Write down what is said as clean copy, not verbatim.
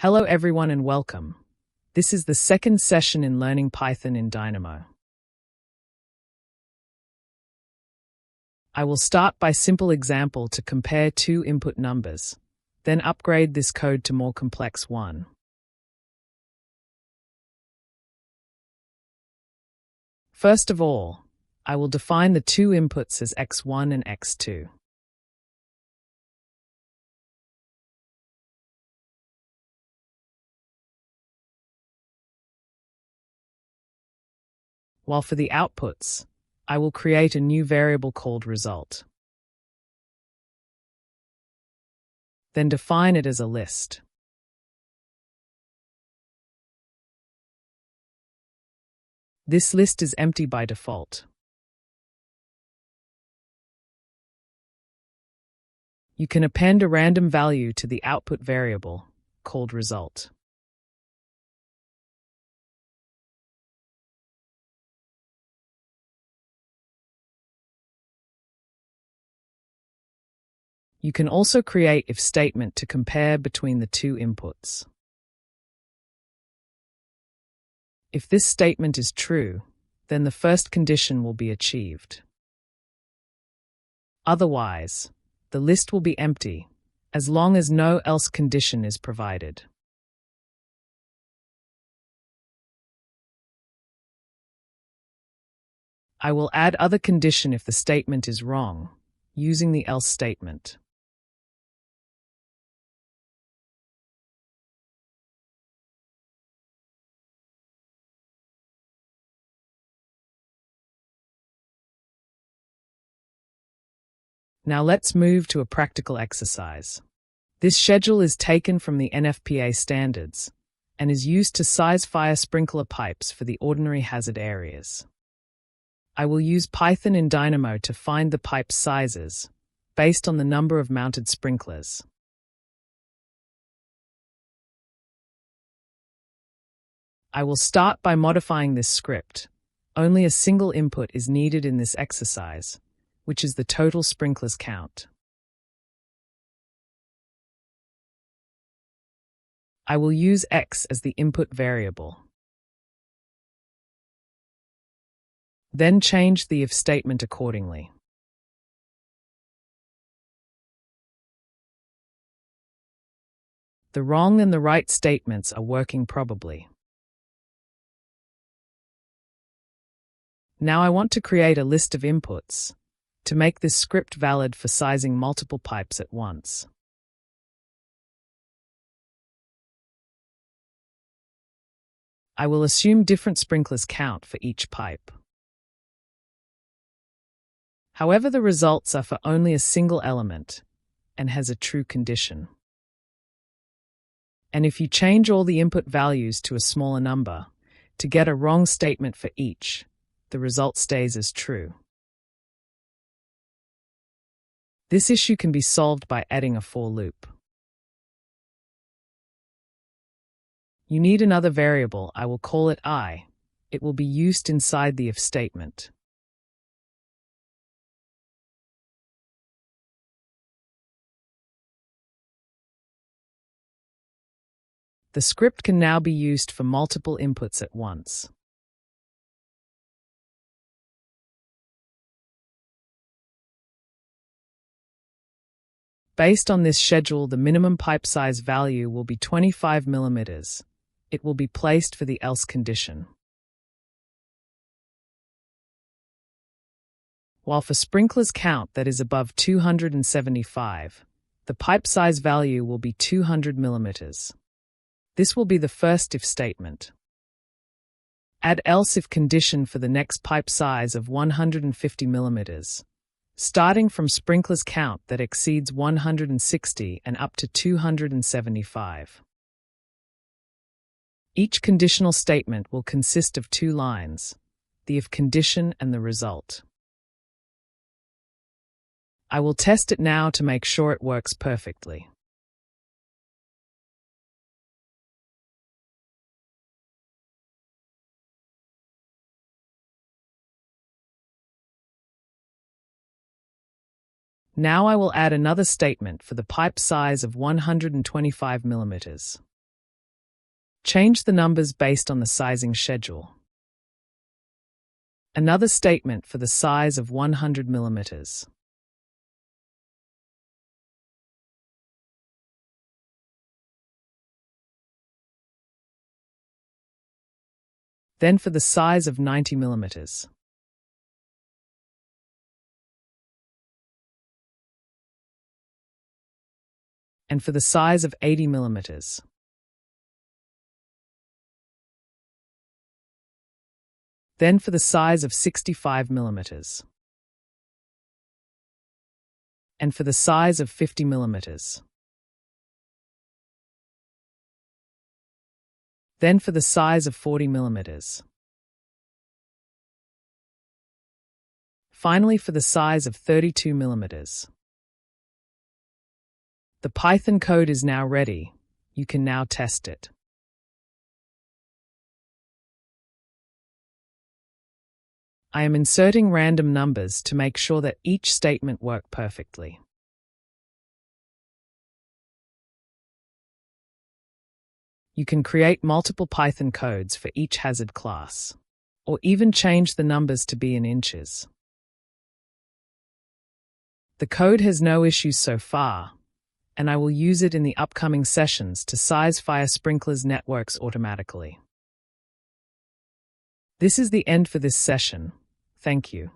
Hello everyone and welcome. This is the second session in learning Python in Dynamo. I will start by simple example to compare two input numbers, then upgrade this code to more complex one. First of all, I will define the two inputs as x1 and x2. While for the outputs, I will create a new variable called result. Then define it as a list. This list is empty by default. You can append a random value to the output variable, called result. You can also create if statement to compare between the two inputs. If this statement is true, then the first condition will be achieved. Otherwise, the list will be empty, as long as no else condition is provided. I will add other condition if the statement is wrong, using the else statement. Now let's move to a practical exercise. This schedule is taken from the NFPA standards and is used to size fire sprinkler pipes for the ordinary hazard areas. I will use Python in Dynamo to find the pipe sizes based on the number of mounted sprinklers. I will start by modifying this script. Only a single input is needed in this exercise, which is the total sprinklers count. I will use x as the input variable. Then change the if statement accordingly. The wrong and the right statements are working probably. Now I want to create a list of inputs to make this script valid for sizing multiple pipes at once. I will assume different sprinklers count for each pipe. However, the results are for only a single element and has a true condition. And if you change all the input values to a smaller number to get a wrong statement for each, the result stays as true. This issue can be solved by adding a for loop. You need another variable. I will call it I. It will be used inside the if statement. The script can now be used for multiple inputs at once. Based on this schedule, the minimum pipe size value will be 25 mm. It will be placed for the else condition. While for sprinklers count that is above 275, the pipe size value will be 200 mm. This will be the first if statement. Add else if condition for the next pipe size of 150 mm. Starting from sprinklers count that exceeds 160 and up to 275. Each conditional statement will consist of two lines, the if condition and the result. I will test it now to make sure it works perfectly. Now I will add another statement for the pipe size of 125 mm. Change the numbers based on the sizing schedule. Another statement for the size of 100 millimeters. Then for the size of 90 millimeters. And for the size of 80 millimeters. Then for the size of 65 millimeters. And for the size of 50 millimeters. Then for the size of 40 millimeters. Finally, for the size of 32 millimeters. The Python code is now ready. You can now test it. I am inserting random numbers to make sure that each statement works perfectly. You can create multiple Python codes for each hazard class, or even change the numbers to be in inches. The code has no issues so far, and I will use it in the upcoming sessions to size fire sprinklers networks automatically. This is the end for this session. Thank you.